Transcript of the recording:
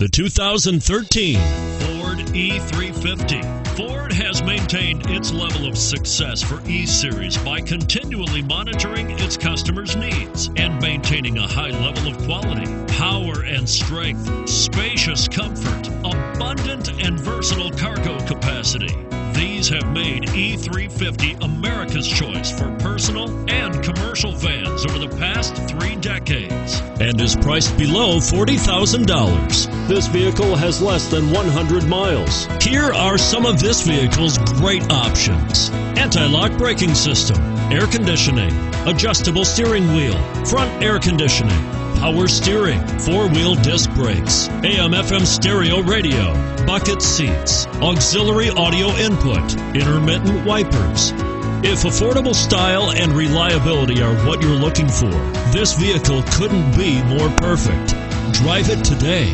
The 2013 Ford E350. Ford has maintained its level of success for E-Series by continually monitoring its customers' needs and maintaining a high level of quality, power and strength, spacious comfort, abundant and versatile cargo capacity. These have made E350 America's choice for personal and commercial vans over the past 3 decades and is priced below $40,000. This vehicle has less than 100 miles. Here are some of this vehicle's great options: anti-lock braking system, air conditioning, adjustable steering wheel, front air conditioning, power steering, 4-wheel disc brakes, AM/FM stereo radio, bucket seats, auxiliary audio input, intermittent wipers. If affordable style and reliability are what you're looking for, this vehicle couldn't be more perfect. Drive it today.